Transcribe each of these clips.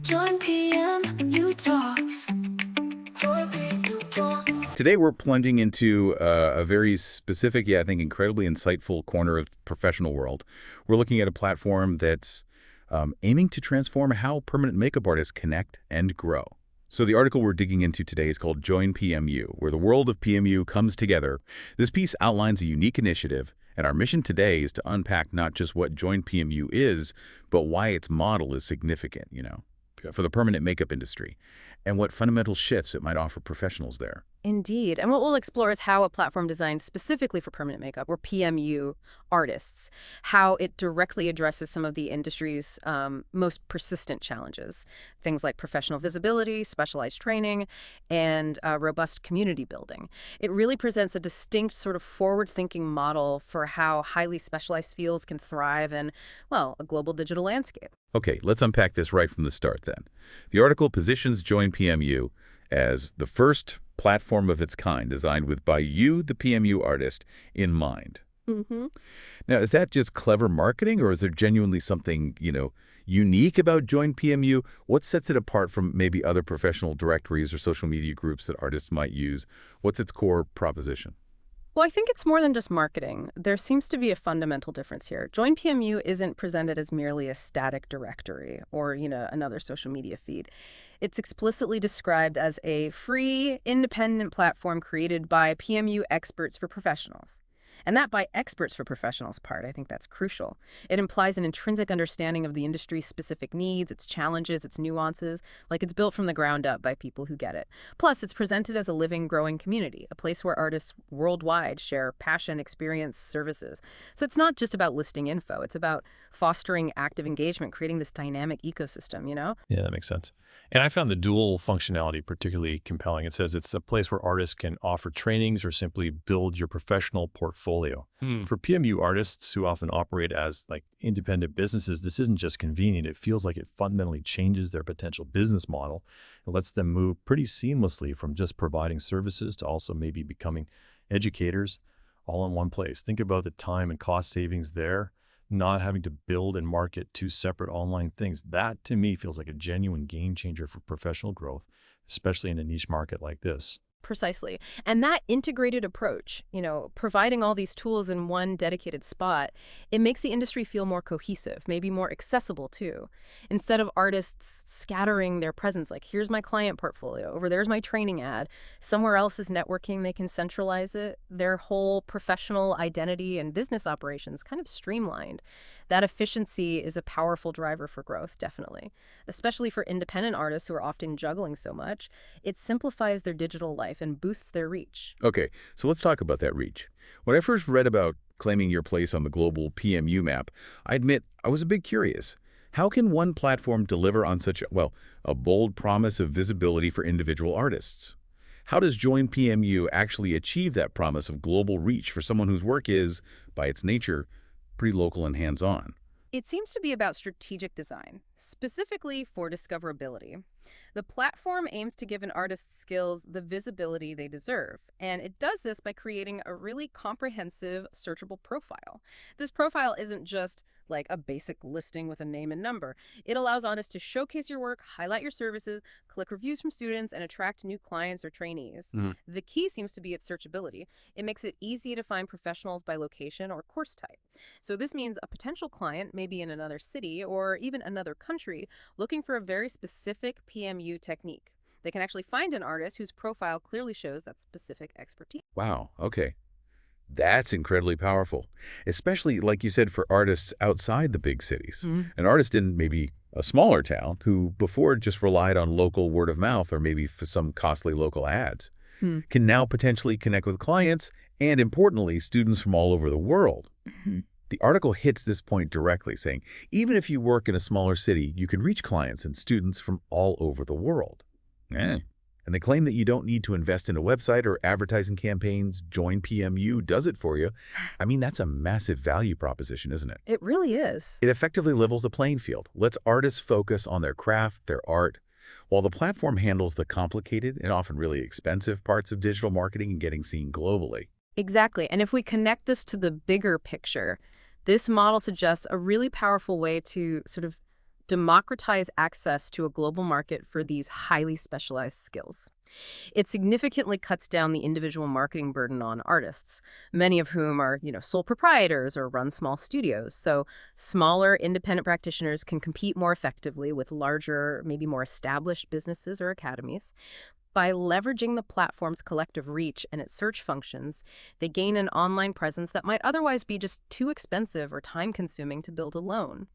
Join PMU Talks. Join PMU Talks. Today, we're plunging into a very specific, I think incredibly insightful corner of the professional world. We're looking at a platform that's aiming to transform how permanent makeup artists connect and grow. So the article we're digging into today is called joinPMU, where the world of PMU comes together. This piece outlines a unique initiative, and our mission today is to unpack not just what joinPMU is, but why its model is significant, for the permanent makeup industry, and what fundamental shifts it might offer professionals there. Indeed. And what we'll explore is how a platform designed specifically for permanent makeup, or PMU, artists, how it directly addresses some of the industry's most persistent challenges, things like professional visibility, specialized training, and robust community building. It really presents a distinct sort of forward-thinking model for how highly specialized fields can thrive in, well, a global digital landscape. Okay, let's unpack this right from the start then. The article positions joinPMU as the first platform of its kind designed with by you, the PMU artist, in mind. Mm-hmm. Now, is that just clever marketing, or is there genuinely something, unique about joinPMU? What sets it apart from maybe other professional directories or social media groups that artists might use? What's its core proposition? Well, I think it's more than just marketing. There seems to be a fundamental difference here. joinPMU isn't presented as merely a static directory or, another social media feed. It's explicitly described as a free, independent platform created by PMU experts for professionals. And that by experts for professionals part, I think that's crucial. It implies an intrinsic understanding of the industry's specific needs, its challenges, its nuances, like it's built from the ground up by people who get it. Plus, it's presented as a living, growing community, a place where artists worldwide share passion, experience, services. So it's not just about listing info. It's about fostering active engagement, creating this dynamic ecosystem, Yeah, that makes sense. And I found the dual functionality particularly compelling. It says it's a place where artists can offer trainings or simply build your professional portfolio. For PMU artists who often operate as independent businesses, this isn't just convenient. It feels like it fundamentally changes their potential business model. It lets them move pretty seamlessly from just providing services to also maybe becoming educators all in one place. Think about the time and cost savings there. Not having to build and market two separate online things. That, to me, feels like a genuine game changer for professional growth, especially in a niche market like this. Precisely. And that integrated approach, providing all these tools in one dedicated spot, it makes the industry feel more cohesive, maybe more accessible too. Instead of artists scattering their presence, like here's my client portfolio, over there's my training ad, somewhere else is networking, they can centralize it, their whole professional identity and business operations kind of streamlined. That efficiency is a powerful driver for growth, definitely. Especially for independent artists who are often juggling so much, it simplifies their digital life and boosts their reach. Okay, so let's talk about that reach. When I first read about claiming your place on the global PMU map, I admit I was a bit curious. How can one platform deliver on such a bold promise of visibility for individual artists? How does joinPMU actually achieve that promise of global reach for someone whose work is, by its nature, pretty local and hands-on? It seems to be about strategic design, specifically for discoverability. The platform aims to give an artist's skills the visibility they deserve, and it does this by creating a really comprehensive, searchable profile. This profile isn't just like a basic listing with a name and number. It allows artists to showcase your work, highlight your services, collect reviews from students, and attract new clients or trainees. The key seems to be its searchability. It makes it easy to find professionals by location or course type. So this means a potential client, maybe in another city or even another country, looking for a very specific PMU technique. They can actually find an artist whose profile clearly shows that specific expertise. Wow, okay. That's incredibly powerful, especially, like you said, for artists outside the big cities. An artist in maybe a smaller town who before just relied on local word of mouth or maybe for some costly local ads can now potentially connect with clients and, importantly, students from all over the world. The article hits this point directly, saying, even if you work in a smaller city, you can reach clients and students from all over the world. And they claim that you don't need to invest in a website or advertising campaigns. joinPMU does it for you. I mean, that's a massive value proposition, isn't it? It really is. It effectively levels the playing field, lets artists focus on their craft, their art, while the platform handles the complicated and often really expensive parts of digital marketing and getting seen globally. Exactly. And if we connect this to the bigger picture, this model suggests a really powerful way to sort of democratize access to a global market for these highly specialized skills. It significantly cuts down the individual marketing burden on artists, many of whom are, sole proprietors or run small studios. So smaller independent practitioners can compete more effectively with larger, maybe more established businesses or academies. By leveraging the platform's collective reach and its search functions, they gain an online presence that might otherwise be just too expensive or time-consuming to build alone.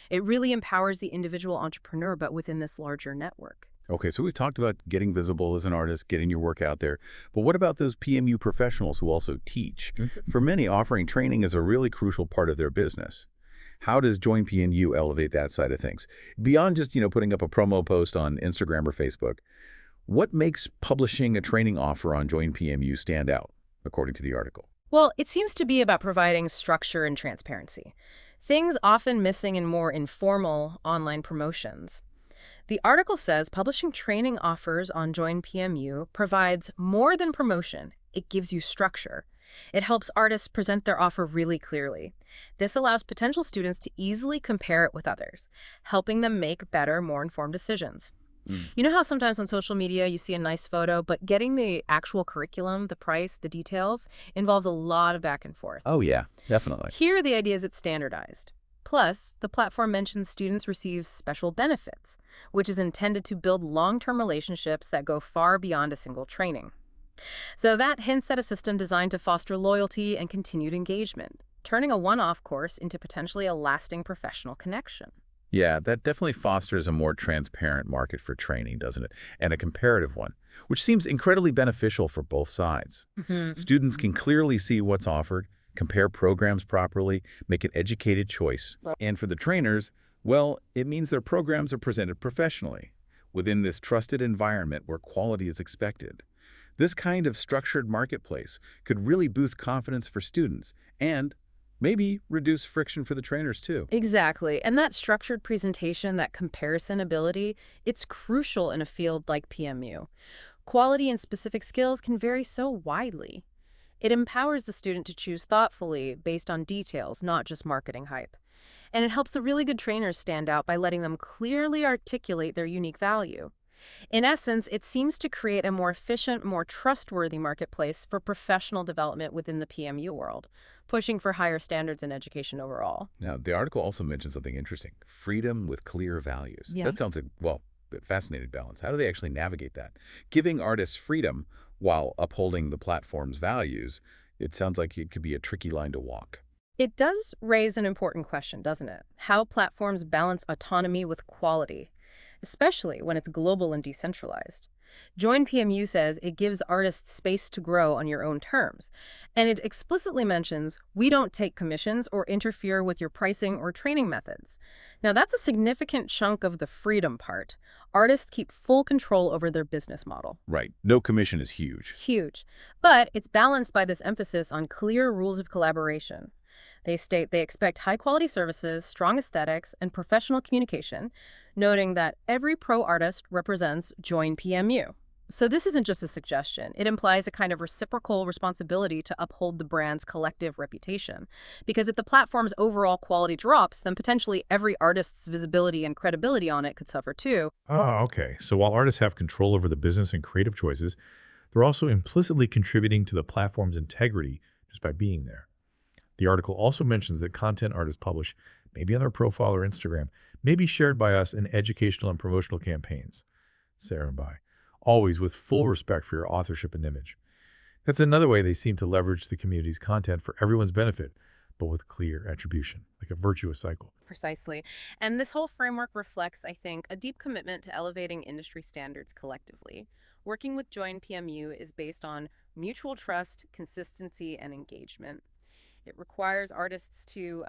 It really empowers the individual entrepreneur, but within this larger network. Okay, so we've talked about getting visible as an artist, getting your work out there. But what about those PMU professionals who also teach? For many, offering training is a really crucial part of their business. How does joinPMU elevate that side of things? Beyond just, putting up a promo post on Instagram or Facebook, what makes publishing a training offer on joinPMU stand out, according to the article? Well, it seems to be about providing structure and transparency, things often missing in more informal online promotions. The article says publishing training offers on joinPMU provides more than promotion. It gives you structure. It helps artists present their offer really clearly. This allows potential students to easily compare it with others, helping them make better, more informed decisions. You know how sometimes on social media you see a nice photo, but getting the actual curriculum, the price, the details, involves a lot of back and forth. Oh, yeah, definitely. Here, the idea is it's standardized. Plus, the platform mentions students receive special benefits, which is intended to build long-term relationships that go far beyond a single training. So that hints at a system designed to foster loyalty and continued engagement, turning a one-off course into potentially a lasting professional connection. Yeah, that definitely fosters a more transparent market for training, doesn't it? And a comparative one, which seems incredibly beneficial for both sides. Students can clearly see what's offered, compare programs properly, make an educated choice. And for the trainers, well, it means their programs are presented professionally, within this trusted environment where quality is expected. This kind of structured marketplace could really boost confidence for students and maybe reduce friction for the trainers too. Exactly. And that structured presentation, that comparison ability, it's crucial in a field like PMU. Quality and specific skills can vary so widely. It empowers the student to choose thoughtfully based on details, not just marketing hype. And it helps the really good trainers stand out by letting them clearly articulate their unique value. In essence, it seems to create a more efficient, more trustworthy marketplace for professional development within the PMU world, pushing for higher standards in education overall. Now, the article also mentions something interesting, freedom with clear values. Yeah. That sounds like, well, a fascinating balance. How do they actually navigate that? Giving artists freedom while upholding the platform's values, it sounds like it could be a tricky line to walk. It does raise an important question, doesn't it? How platforms balance autonomy with quality, especially when it's global and decentralized. joinPMU says it gives artists space to grow on your own terms, and it explicitly mentions, we don't take commissions or interfere with your pricing or training methods. Now, that's a significant chunk of the freedom part. Artists keep full control over their business model. Right. No commission is huge. Huge. But it's balanced by this emphasis on clear rules of collaboration. They state they expect high-quality services, strong aesthetics, and professional communication, noting that every pro artist represents joinPMU. So this isn't just a suggestion. It implies a kind of reciprocal responsibility to uphold the brand's collective reputation. Because if the platform's overall quality drops, then potentially every artist's visibility and credibility on it could suffer too. Oh, okay. So while artists have control over the business and creative choices, they're also implicitly contributing to the platform's integrity just by being there. The article also mentions that content artists publish, maybe on their profile or Instagram, may be shared by us in educational and promotional campaigns. Sarah and by. Always with full respect for your authorship and image. That's another way they seem to leverage the community's content for everyone's benefit, but with clear attribution, like a virtuous cycle. Precisely. And this whole framework reflects, I think, a deep commitment to elevating industry standards collectively. Working with joinPMU is based on mutual trust, consistency, and engagement. It requires artists to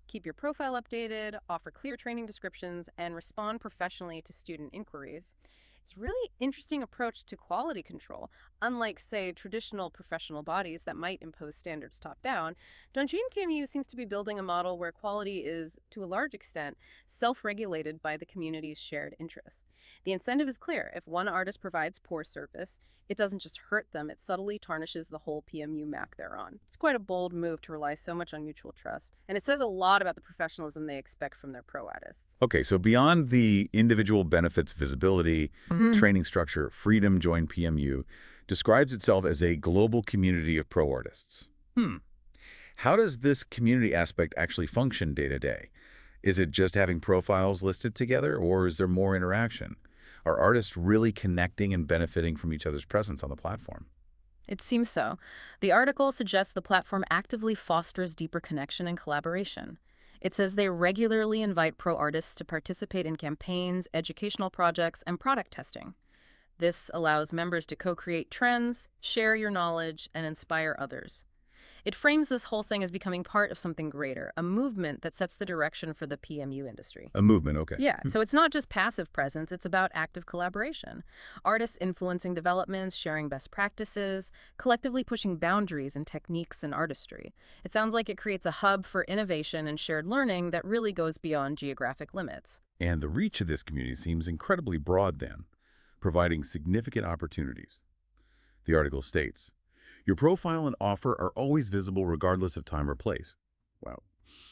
keep your profile updated, offer clear training descriptions, and respond professionally to student inquiries. It's a really interesting approach to quality control. Unlike, say, traditional professional bodies that might impose standards top-down, joinPMU seems to be building a model where quality is, to a large extent, self-regulated by the community's shared interests. The incentive is clear. If one artist provides poor service, it doesn't just hurt them, it subtly tarnishes the whole PMU MAC they're on. It's quite a bold move to rely so much on mutual trust, and it says a lot about the professionalism they expect from their pro artists. Okay, so beyond the individual benefits, visibility, training structure, Freedom joinPMU describes itself as a global community of pro artists. How does this community aspect actually function day to day? Is it just having profiles listed together, or is there more interaction? Are artists really connecting and benefiting from each other's presence on the platform? It seems so. The article suggests the platform actively fosters deeper connection and collaboration. It says they regularly invite pro artists to participate in campaigns, educational projects, and product testing. This allows members to co-create trends, share your knowledge, and inspire others. It frames this whole thing as becoming part of something greater, a movement that sets the direction for the PMU industry. A movement, okay. Yeah, so it's not just passive presence, it's about active collaboration. Artists influencing developments, sharing best practices, collectively pushing boundaries in techniques and artistry. It sounds like it creates a hub for innovation and shared learning that really goes beyond geographic limits. And the reach of this community seems incredibly broad then, providing significant opportunities. The article states, your profile and offer are always visible regardless of time or place. Wow.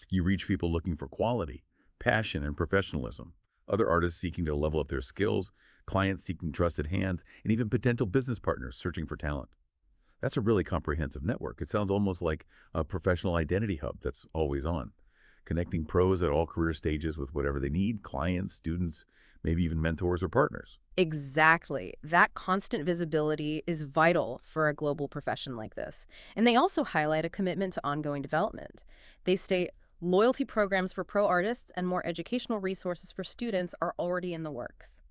You reach people looking for quality, passion, and professionalism, other artists seeking to level up their skills, clients seeking trusted hands, and even potential business partners searching for talent. That's a really comprehensive network. It sounds almost like a professional identity hub that's always on, connecting pros at all career stages with whatever they need, clients, students, maybe even mentors or partners. Exactly. That constant visibility is vital for a global profession like this. And they also highlight a commitment to ongoing development. They state loyalty programs for pro artists and more educational resources for students are already in the works.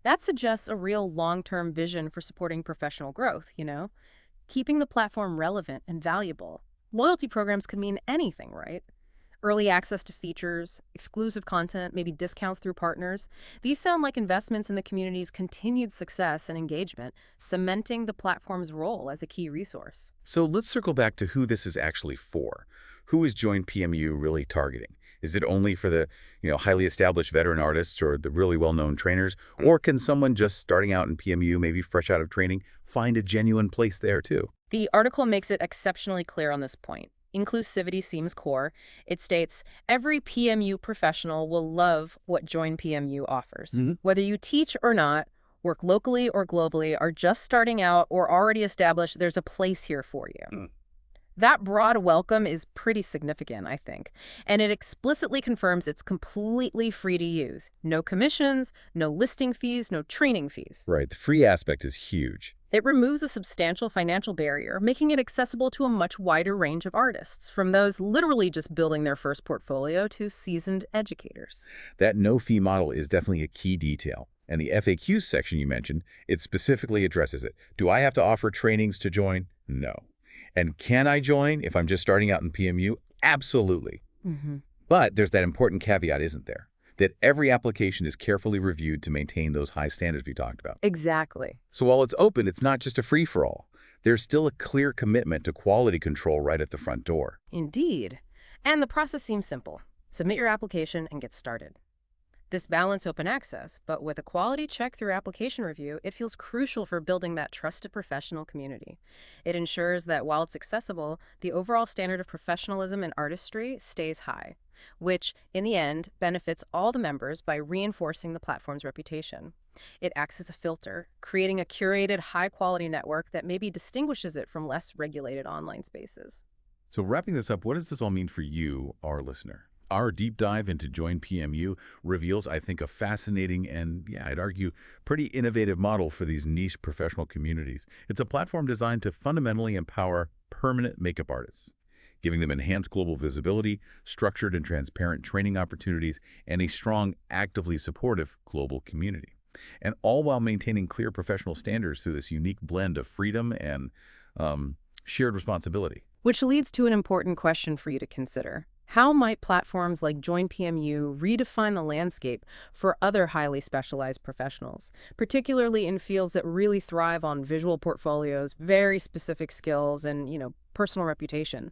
That suggests a real long-term vision for supporting professional growth, keeping the platform relevant and valuable. Loyalty programs could mean anything, right? Early access to features, exclusive content, maybe discounts through partners. These sound like investments in the community's continued success and engagement, cementing the platform's role as a key resource. So let's circle back to who this is actually for. Who is joinPMU really targeting? Is it only for the highly established veteran artists or the really well-known trainers? Or can someone just starting out in PMU, maybe fresh out of training, find a genuine place there too? The article makes it exceptionally clear on this point. Inclusivity seems core. It states, every PMU professional will love what joinPMU offers. Whether you teach or not, work locally or globally, are just starting out or already established, there's a place here for you. That broad welcome is pretty significant, I think. And it explicitly confirms it's completely free to use. No commissions, no listing fees, no training fees. Right, the free aspect is huge. It removes a substantial financial barrier, making it accessible to a much wider range of artists, from those literally just building their first portfolio to seasoned educators. That no-fee model is definitely a key detail. And the FAQs section you mentioned, it specifically addresses it. Do I have to offer trainings to join? No. And can I join if I'm just starting out in PMU? Absolutely. But there's that important caveat, isn't there? That every application is carefully reviewed to maintain those high standards we talked about. Exactly. So while it's open, it's not just a free-for-all. There's still a clear commitment to quality control right at the front door. Indeed. And the process seems simple. Submit your application and get started. This balance open access, but with a quality check through application review, it feels crucial for building that trusted professional community. It ensures that while it's accessible, the overall standard of professionalism and artistry stays high, which, in the end, benefits all the members by reinforcing the platform's reputation. It acts as a filter, creating a curated, high-quality network that maybe distinguishes it from less regulated online spaces. So wrapping this up, what does this all mean for you, our listener? Our deep dive into joinPMU reveals, I think, a fascinating and, I'd argue, pretty innovative model for these niche professional communities. It's a platform designed to fundamentally empower permanent makeup artists, giving them enhanced global visibility, structured and transparent training opportunities, and a strong, actively supportive global community. And all while maintaining clear professional standards through this unique blend of freedom and shared responsibility. Which leads to an important question for you to consider. How might platforms like joinPMU redefine the landscape for other highly specialized professionals, particularly in fields that really thrive on visual portfolios, very specific skills, and, personal reputation?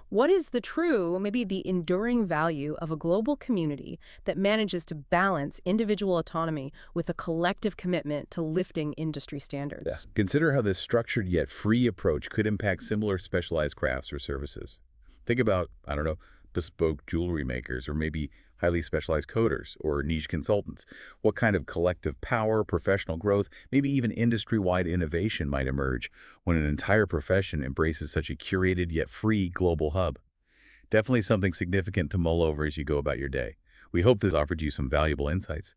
What is the true, maybe the enduring value of a global community that manages to balance individual autonomy with a collective commitment to lifting industry standards? Yeah. Consider how this structured yet free approach could impact similar specialized crafts or services. Think about, I don't know, bespoke jewelry makers, or maybe highly specialized coders or niche consultants. What kind of collective power, professional growth, maybe even industry-wide innovation might emerge when an entire profession embraces such a curated yet free global hub? Definitely something significant to mull over as you go about your day. We hope this offered you some valuable insights.